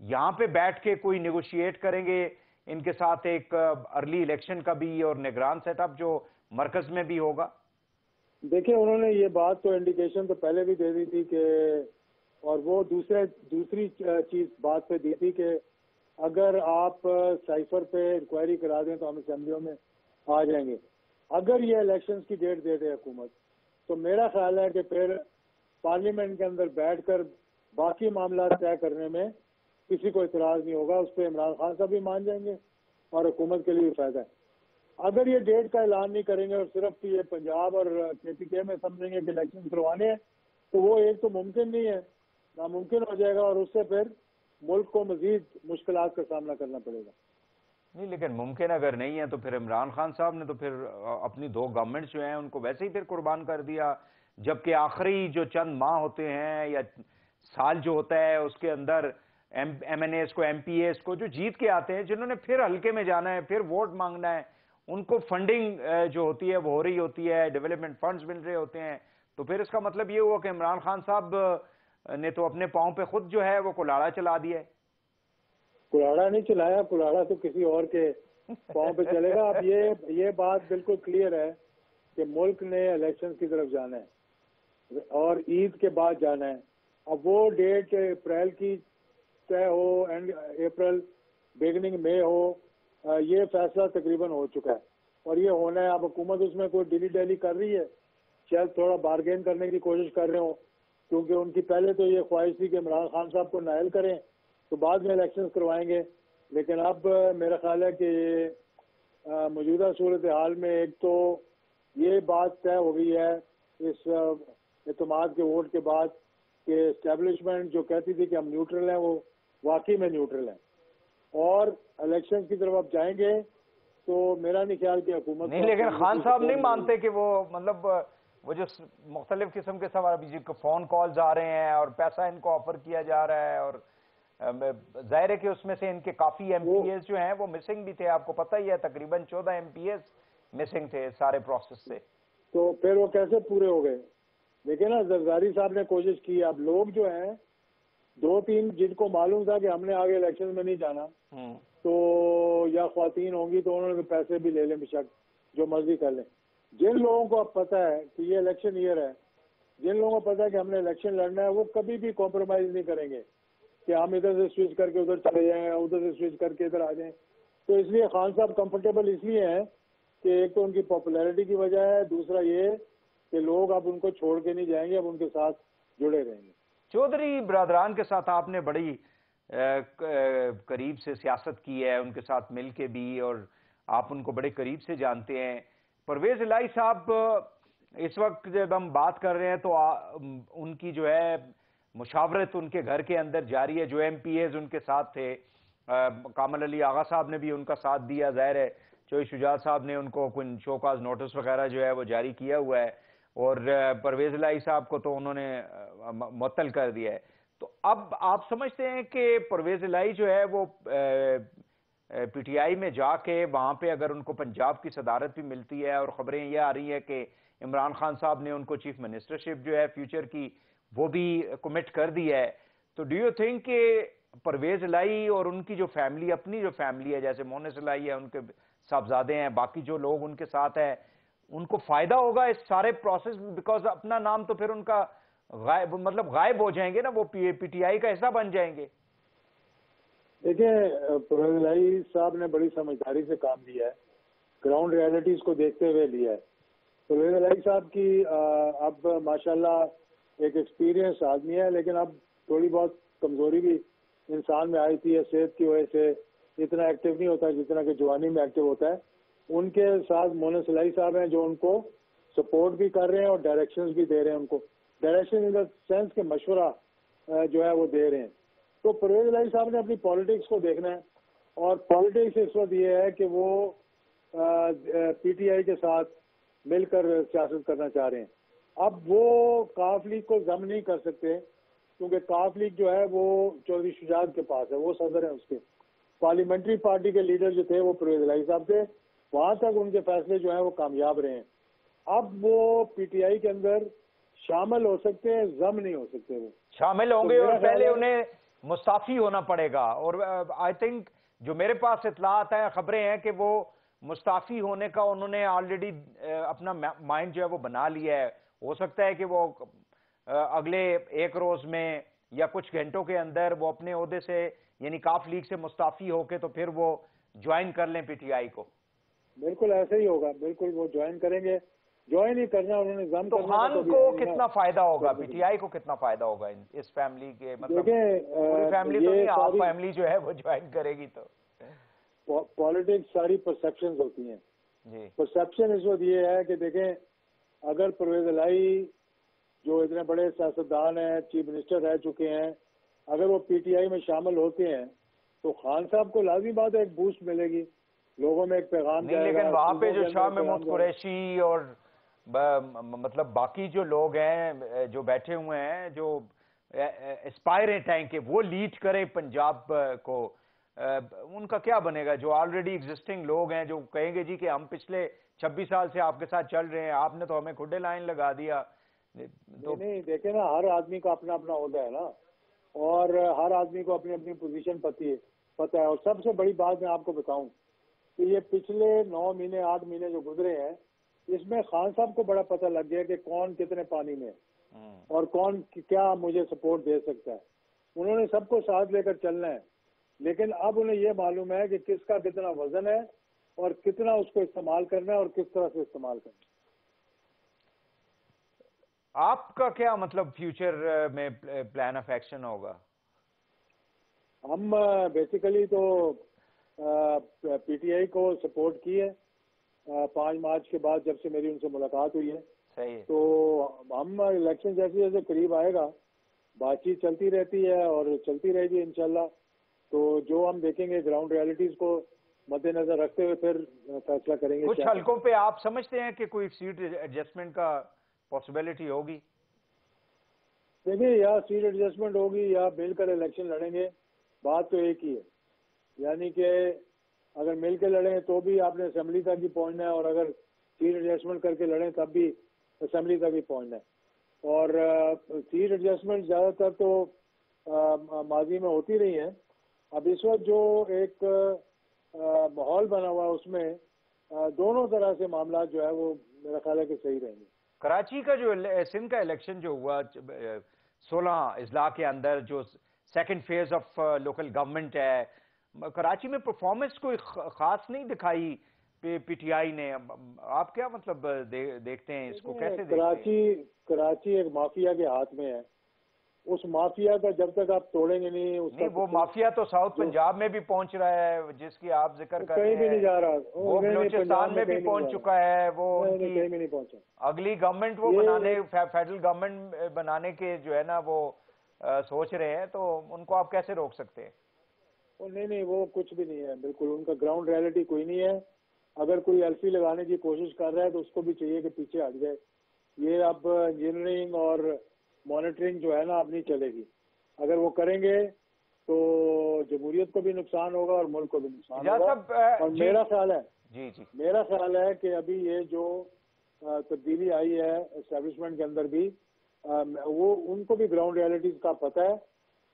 یہاں پہ بیٹھ کے کوئی نیگوشیٹ کریں گے ان کے ساتھ ایک ارلی الیکشن کا بھی اور نگران سیٹ اپ جو مرکز میں بھی ہوگا؟ دیکھیں انہوں نے یہ بات تو انڈیکیشن تو پہلے بھی دے دی تھی کہ، اور وہ دوسری چیز بات پہ دی تھی کہ اگر آپ سائفر پہ انکوائری کرا دیں تو ہم اسمبلیوں میں آ جائیں گے. اگر یہ الیکشنز کی ڈیٹ دے دے حکومت تو میرا خیال ہے کہ پھر پارلیمنٹ کے اندر بیٹھ کر باقی معاملات طے کرنے میں کسی کو اعتراض نہیں ہوگا. اس پہ عمران خان صاحب بھی مان جائیں گے اور حکومت کے لیے بھی فائدہ ہے. اگر یہ ڈیٹ کا اعلان نہیں کریں گے اور صرف یہ پنجاب اور KPK میں سمجھیں گے کہ الیکشن کروانے ہیں تو وہ ایک تو ممکن نہیں ہے، ناممکن ہو جائے گا، اور اس سے پھر ملک کو مزید مشکلات کا سامنا کرنا پڑے گا. نہیں لیکن ممکن اگر نہیں ہے تو پھر عمران خان صاحب نے تو پھر اپنی 2 گورنمنٹس جو ہیں ان کو ویسے ہی پھر قربان کر دیا، جبکہ آخری جو چند ماہ ہوتے ہیں یا سال جو ہوتا ہے اس کے اندر MNAs کو MPAs کو جو جیت کے آتے ہیں، جنہوں نے پھر حلقے میں جانا ہے، پھر ووٹ مانگنا ہے، ان کو فنڈنگ جو ہوتی ہے وہ ہو رہی ہوتی ہے، ڈیولپمنٹ فنڈز مل رہے ہوتے ہیں. تو پھر اس کا مطلب یہ ہوا کہ عمران خان صاحب نے تو اپنے پاؤں پہ خود جو ہے وہ کلاڑا چلا دیا ہے. کلاڑا نہیں چلایا، کلاڑا تو کسی اور کے پاؤں پہ چلے گا. اب یہ بات بالکل کلیئر ہے کہ ملک نے الیکشن کی طرف جانا ہے اور عید کے بعد جانا ہے. اب وہ ڈیٹ اپریل کی طے ہو، اینڈ اپریل بگننگ میں ہو، یہ فیصلہ تقریباً ہو چکا ہے اور یہ ہونا ہے. اب حکومت اس میں کوئی ڈیلی ڈیلی کر رہی ہے، شاید تھوڑا بارگین کرنے کی کوشش کر رہے ہوں، کیونکہ ان کی پہلے تو یہ خواہش تھی کہ عمران خان صاحب کو نائل کریں تو بعد میں الیکشنز کروائیں گے. لیکن اب میرا خیال ہے کہ موجودہ صورتحال میں ایک تو یہ بات طے ہو گئی ہے اس اعتماد کے ووٹ کے بعد کہ اسٹیبلشمنٹ جو کہتی تھی کہ ہم نیوٹرل ہیں وہ واقعی میں نیوٹرل ہیں، اور الیکشن کی طرف اب جائیں گے تو میرا نہیں خیال کہ حکومت نہیں. لیکن خان صاحب نہیں مانتے کہ وہ مطلب وہ جو مختلف قسم کے سوال فون کالز آ رہے ہیں اور پیسہ ان کو آفر کیا جا رہا ہے، اور ظاہر ہے کہ اس میں سے ان کے کافی MPAs جو ہیں وہ مسنگ بھی تھے، آپ کو پتہ ہی ہے تقریباً 14 MPAs مسنگ تھے سارے پروسیس سے. تو پھر وہ کیسے پورے ہو گئے؟ دیکھیں نا زرداری صاحب نے کوشش کی. اب لوگ جو ہیں 2-3 جن کو معلوم تھا کہ ہم نے آگے الیکشن میں نہیں جانا تو یا خواتین ہوں گی تو انہوں نے پیسے بھی لے لیں، بشک جو مرضی کر لیں. جن لوگوں کو اب پتہ ہے کہ یہ الیکشن ایئر ہے، جن لوگوں کو پتہ ہے کہ ہم نے الیکشن لڑنا ہے، وہ کبھی بھی کمپرومائز نہیں کریں گے کہ ہم ادھر سے سوئچ کر کے ادھر چلے جائیں، ادھر سے سوئچ کر کے ادھر آ جائیں. تو اس لیے خان صاحب کمفرٹیبل اس لیے ہیں کہ ایک تو ان کی پاپولیرٹی کی وجہ ہے، دوسرا یہ کہ لوگ اب ان کو چھوڑ کے نہیں جائیں گے، اب ان کے ساتھ جڑے رہیں گے. چودھری برادران کے ساتھ آپ نے بڑی قریب سے سیاست کی ہے، ان کے ساتھ مل کے بھی، اور آپ ان کو بڑے قریب سے جانتے ہیں. پرویز الہی صاحب اس وقت جب ہم بات کر رہے ہیں تو ان کی جو ہے مشاورت ان کے گھر کے اندر جاری ہے. جو MPAs ان کے ساتھ تھے، کامل علی آغا صاحب نے بھی ان کا ساتھ دیا، ظاہر ہے چوئی شجاعت صاحب نے ان کو کوئی شو کاز نوٹس وغیرہ جو ہے وہ جاری کیا ہوا ہے، اور پرویز الہی صاحب کو تو انہوں نے معطل کر دیا ہے. تو اب آپ سمجھتے ہیں کہ پرویز الہی جو ہے وہ پی ٹی آئی میں جا کے وہاں پہ اگر ان کو پنجاب کی صدارت بھی ملتی ہے اور خبریں یہ آ رہی ہیں کہ عمران خان صاحب نے ان کو چیف منسٹرشپ جو ہے فیوچر کی وہ بھی کمٹ کر دی ہے، تو ڈو یو تھنک کہ پرویز الہی اور ان کی جو فیملی، اپنی جو فیملی ہے، جیسے مونس الہی ہے، ان کے صاحبزادے ہیں، باقی جو لوگ ان کے ساتھ ہیں، ان کو فائدہ ہوگا اس سارے پروسیس، بیکاز اپنا نام تو پھر ان کا غائب ہو جائیں گے نا، وہ پی ٹی آئی کا حصہ بن جائیں گے. دیکھیں پرویز الہی صاحب نے بڑی سمجھداری سے کام لیا ہے، گراؤنڈ ریالٹیز کو دیکھتے ہوئے لیا ہے. پرویز الہی صاحب کی اب ماشاءاللہ ایک ایکسپیرینس آدمی ہے، لیکن اب تھوڑی بہت کمزوری بھی انسان میں آئی تھی، صحت کی وجہ سے اتنا ایکٹیو نہیں ہوتا جتنا کہ جوانی میں ایکٹیو ہوتا ہے. ان کے ساتھ مونس الہی صاحب ہیں جو ان کو سپورٹ بھی کر رہے ہیں اور ڈائریکشنز بھی دے رہے ہیں، ان کو ڈائریکشن ان دا سینس کے مشورہ جو ہے وہ دے رہے ہیں. تو پرویز الہی صاحب نے اپنی پالیٹکس کو دیکھنا ہے، اور پالیٹکس اس وقت یہ ہے کہ وہ پی ٹی آئی کے ساتھ مل کر سیاست کرنا چاہ رہے ہیں. اب وہ کاف لیگ کو ضم نہیں کر سکتے، کیونکہ کاف لیگ جو ہے وہ چودھری شجاعت کے پاس ہے، وہ صدر ہیں اس کے. پارلیمنٹری پارٹی کے لیڈر جو تھے وہ پرویز الہی صاحب تھے، وہاں تک ان کے فیصلے جو ہیں وہ کامیاب رہے ہیں. اب وہ پی ٹی آئی کے اندر شامل ہو سکتے ہیں، ضم نہیں ہو سکتے. وہ شامل ہوں گے اور پہلے انہیں مستعفی ہونا پڑے گا، اور آئی تھنک جو میرے پاس اطلاعات ہیں، خبریں ہیں کہ وہ مستعفی ہونے کا انہوں نے آلریڈی اپنا مائنڈ جو ہے وہ بنا لیا ہے. ہو سکتا ہے کہ وہ اگلے ایک روز میں یا کچھ گھنٹوں کے اندر وہ اپنے عہدے سے یعنی کاف لیگ سے مستعفی ہو کے تو پھر وہ جوائن کر لیں پی ٹی آئی کو. بالکل ایسے ہی ہوگا، بالکل وہ جوائن کریں گے. جوائن ہی کرنا انہوں نے ضم تو کرنا. خان کو کتنا فائدہ ہوگا، پی ٹی آئی کو کتنا فائدہ ہوگا اس فیملی کے، مطلب پوری فیملی تو نہیں، ہاف فیملی جو ہے وہ جوائن کرے گی. تو پالیٹکس ساری پرسیپشنز ہوتی ہیں جی. پرسیپشن اس وقت یہ ہے کہ دیکھیں اگر پرویز الہی جو اتنے بڑے سیاستدان ہیں، چیف منسٹر رہ چکے ہیں، اگر وہ پی ٹی آئی میں شامل ہوتے ہیں تو خان صاحب کو لازمی بات ہے ایک بوسٹ ملے گی، لوگوں میں ایک پیغام جائے گا. لیکن وہاں پہ جو شاہ محمود قریشی اور مطلب باقی جو لوگ ہیں جو بیٹھے ہوئے ہیں، جو اسپائرنٹ ہیں کہ وہ لیڈ کرے پنجاب کو، ان کا کیا بنے گا؟ جو آلریڈی ایگزسٹنگ لوگ ہیں جو کہیں گے جی کہ ہم پچھلے 26 سال سے آپ کے ساتھ چل رہے ہیں، آپ نے تو ہمیں کھڈے لائن لگا دیا. نہیں دیکھیں نا، ہر آدمی کا اپنا اپنا عہدہ ہے نا، اور ہر آدمی کو اپنی اپنی پوزیشن پتہ ہے. اور سب سے بڑی بات میں آپ کو بتاؤں کہ یہ پچھلے 9 مہینے 8 مہینے جو گزرے ہیں، اس میں خان صاحب کو بڑا پتہ لگ گیا کہ کون کتنے پانی میں اور کون کیا مجھے سپورٹ دے سکتا ہے. انہوں نے سب کو ساتھ لے کر چلنا ہے، لیکن اب انہیں یہ معلوم ہے کہ کس کا کتنا وزن ہے اور کتنا اس کو استعمال کرنا ہے اور کس طرح سے استعمال کرنا ہے. آپ کا کیا مطلب فیوچر میں پلان آف ایکشن ہوگا؟ ہم بیسیکلی تو پی ٹی آئی کو سپورٹ کی ہے 5 مارچ کے بعد، جب سے میری ان سے ملاقات ہوئی ہے. صحیح. تو ہم الیکشن جیسے جیسے قریب آئے گا بات چیت چلتی رہتی ہے اور چلتی رہے گی انشاءاللہ. تو جو ہم دیکھیں گے گراؤنڈ ریالٹیز کو مد نظر رکھتے ہوئے پھر فیصلہ کریں گے. کچھ حلقوں پہ آپ سمجھتے ہیں کہ کوئی سیٹ ایڈجسٹمنٹ کا پاسبلٹی ہوگی؟ دیکھیے یا سیٹ ایڈجسٹمنٹ ہوگی یا مل کر الیکشن لڑیں گے، بات تو ایک ہی ہے. یعنی کہ اگر مل کے لڑیں تو بھی آپ نے اسمبلی تک ہی پہنچنا ہے، اور اگر سیٹ ایڈجسٹمنٹ کر کے لڑیں تب بھی اسمبلی تک ہی پہنچنا ہے. اور سیٹ ایڈجسٹمنٹ زیادہ تر تو ماضی میں ہوتی رہی ہیں. اب اس وقت جو ایک ماحول بنا ہوا ہے اس میں دونوں طرح سے معاملات جو ہے وہ میرا خیال ہے کہ صحیح رہیں گے. کراچی کا جو سندھ کا الیکشن جو ہوا 16 اضلاع کے اندر، جو second phase of local government ہے، کراچی میں پرفارمنس کوئی خاص نہیں دکھائی پی ٹی آئی نے. آپ کیا مطلب دیکھتے ہیں اس کو، کیسے دیکھتے ہیں؟ کراچی ایک مافیا کے ہاتھ میں ہے. اس مافیا کا جب تک آپ توڑیں گے نہیں وہ مافیا تو ساؤتھ پنجاب میں بھی پہنچ رہا ہے جس کی آپ ذکر کر رہے ہیں، کہیں بھی نہیں جا رہا. وہ بلوچستان میں بھی پہنچ چکا ہے. وہ کہیں بھی نہیں پہنچا. اگلی گورنمنٹ وہ بنانے، فیڈرل گورنمنٹ بنانے کے جو ہے نا وہ سوچ رہے ہیں، تو ان کو آپ کیسے روک سکتے ہیں؟ نہیں وہ کچھ بھی نہیں ہے. بالکل ان کا گراؤنڈ ریالٹی کوئی نہیں ہے. اگر کوئی ایلفی لگانے کی کوشش کر رہا ہے تو اس کو بھی چاہیے کہ پیچھے ہٹ جائے. یہ اب انجینئرنگ اور مانیٹرنگ جو ہے نا اب نہیں چلے گی. اگر وہ کریں گے تو جمہوریت کو بھی نقصان ہوگا اور ملک کو بھی نقصان ہوگا. اور جی میرا خیال ہے میرا خیال ہے کہ ابھی یہ جو تبدیلی آئی ہے اسٹیبلشمنٹ کے اندر بھی وہ ان کو بھی گراؤنڈ ریالٹیز کا پتہ ہے.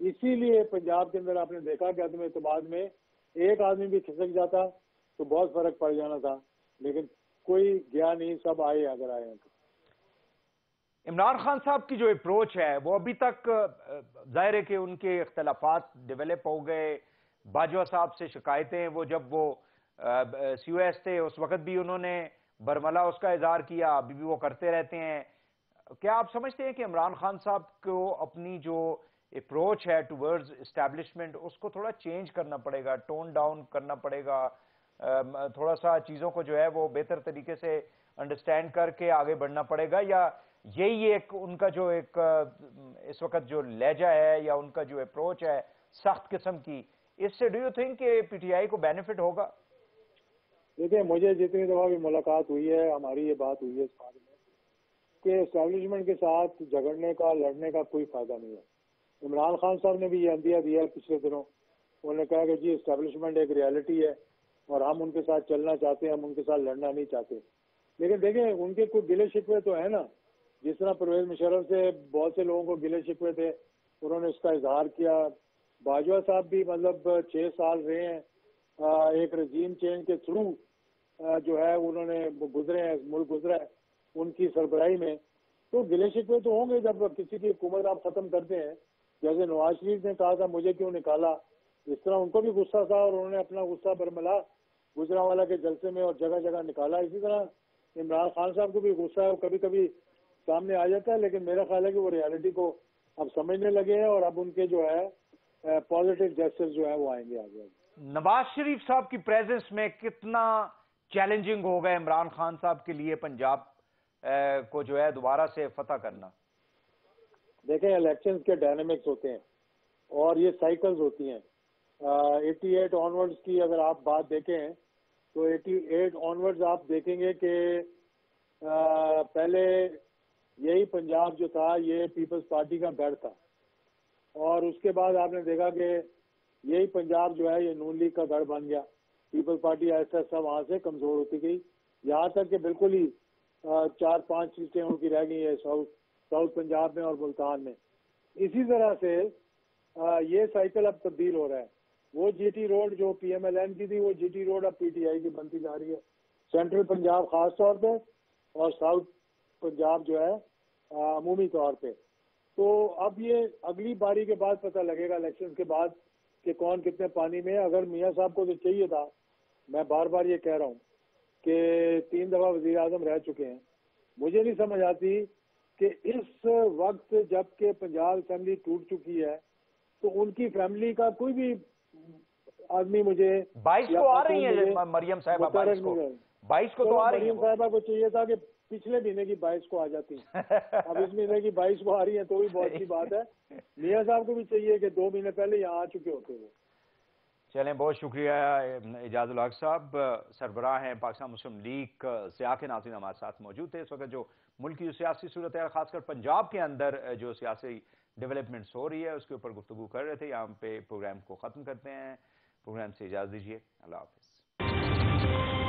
اسی لیے پنجاب کے اندر آپ نے دیکھا کہ عدم اعتماد میں ایک آدمی بھی کھسک جاتا تو بہت فرق پڑ جانا تھا, لیکن کوئی گیا نہیں, سب آئے اگر آئے. عمران خان صاحب کی جو اپروچ ہے وہ ابھی تک ظاہر ہے کہ ان کے اختلافات ڈیولپ ہو گئے. باجوہ صاحب سے شکایتیں, وہ جب وہ سی او ایس تھے اس وقت بھی انہوں نے برملا اس کا اظہار کیا, ابھی بھی وہ کرتے رہتے ہیں. کیا آپ سمجھتے ہیں کہ عمران خان صاحب کو اپنی جو اپروچ ہے ٹورڈز اسٹیبلشمنٹ اس کو تھوڑا چینج کرنا پڑے گا, ٹون ڈاؤن کرنا پڑے گا, تھوڑا سا چیزوں کو جو ہے وہ بہتر طریقے سے انڈرسٹینڈ کر کے آگے بڑھنا پڑے گا, یا یہی ایک ان کا جو ایک اس وقت جو لہجہ ہے یا ان کا جو اپروچ ہے سخت قسم کی, اس سے ڈو یو تھنک کہ پی ٹی آئی کو بینیفٹ ہوگا؟ دیکھیں مجھے جتنی دفعہ بھی ملاقات ہوئی ہے, ہماری یہ بات ہوئی ہے اس بارے میں کہ اسٹیبلشمنٹ کے ساتھ جھگڑنے کا لڑنے کا کوئی فائدہ نہیں ہے. عمران خان صاحب نے بھی یہ اندیا دیا پچھلے دنوں, انہوں نے کہا کہ جی اسٹیبلشمنٹ ایک ریالٹی ہے اور ہم ان کے ساتھ چلنا چاہتے ہیں, ہم ان کے ساتھ لڑنا نہیں چاہتے. لیکن دیکھیں ان کے کچھ گلے شکوے تو ہیں نا, جس طرح پرویز مشرف سے بہت سے لوگوں کو گلے شکوے تھے, انہوں نے اس کا اظہار کیا. باجوہ صاحب بھی مطلب 6 سال رہے ہیں, ایک رجیم چینج کے تھرو جو ہے انہوں نے گزرے ہیں, ملک گزرا ہے ان کی سربراہی میں, تو گلے شکوے تو ہوں گے جب کسی کی حکومت آپ ختم کرتے ہیں. جیسے نواز شریف نے کہا تھا مجھے کیوں نکالا, اس طرح ان کو بھی غصہ تھا اور انہوں نے اپنا غصہ برملا گجرانوالہ کے جلسے میں اور جگہ جگہ نکالا. اسی طرح عمران خان صاحب کو بھی غصہ ہے, وہ کبھی کبھی سامنے آ جاتا ہے, لیکن میرا خیال ہے کہ وہ ریالٹی کو اب سمجھنے لگے ہیں اور اب ان کے جو ہے پازیٹیو جیسچر جو ہے وہ آئیں گے آگے. نواز شریف صاحب کی پریزنس میں کتنا چیلنجنگ ہوگا عمران خان صاحب کے لیے پنجاب کو جو ہے دوبارہ سے فتح کرنا؟ دیکھیں الیکشنز کے ڈائنامکس ہوتے ہیں اور یہ سائیکلز ہوتی ہیں. 88 آنورڈز کی اگر آپ بات دیکھیں تو 88 آنورڈز آپ دیکھیں گے کہ پہلے یہی پنجاب جو تھا یہ پیپلز پارٹی کا گڑھ تھا, اور اس کے بعد آپ نے دیکھا کہ یہی پنجاب جو ہے یہ نون لیگ کا گڑھ بن گیا. پیپلز پارٹی ایسا ایسا وہاں سے کمزور ہوتی گئی, یہاں تک کہ بالکل ہی 4-5 سیٹیں ان کی رہ گئی ہیں ساؤتھ پنجاب میں اور ملتان میں. اسی طرح سے یہ سائیکل اب تبدیل ہو رہا ہے. وہ جی ٹی روڈ جو پی ایم ایل این کی تھی وہ جی ٹی روڈ اب پی ٹی آئی کی بنتی جا رہی ہے, سینٹرل پنجاب خاص طور پہ اور ساؤتھ پنجاب جو ہے عمومی طور پہ. تو اب یہ اگلی باری کے بعد پتہ لگے گا الیکشن کے بعد کہ کون کتنے پانی میں. اگر میاں صاحب کو تو چاہیے تھا, میں بار بار یہ کہہ رہا ہوں کہ 3 دفعہ وزیر اعظم رہ چکے ہیں, مجھے نہیں سمجھ آتی کہ اس وقت جب کہ پنجاب اسمبلی ٹوٹ چکی ہے تو ان کی فیملی کا کوئی بھی آدمی مجھے 22 کو آ رہی ہیں مریم صاحبہ, 22 کو تو آ رہی ہیں. مریم صاحبہ کو چاہیے تھا کہ پچھلے مہینے کی 22 کو آ جاتی, اب اس مہینے کی 22 کو آ رہی ہیں تو بھی بہت سی بات ہے. میاں صاحب کو بھی چاہیے کہ 2 مہینے پہلے یہاں آ چکے ہوتے وہ. چلیں, بہت شکریہ اعجاز الحق صاحب, سربراہ ہیں پاکستان مسلم لیگ سیاہ کے. ناظرین ہمارے ساتھ موجود تھے. اس وقت جو ملک کی جو سیاسی صورت ہے خاص کر پنجاب کے اندر جو سیاسی ڈیولپمنٹس ہو رہی ہے اس کے اوپر گفتگو کر رہے تھے. یہاں پہ پروگرام کو ختم کرتے ہیں, پروگرام سے اجازت دیجیے, اللہ حافظ.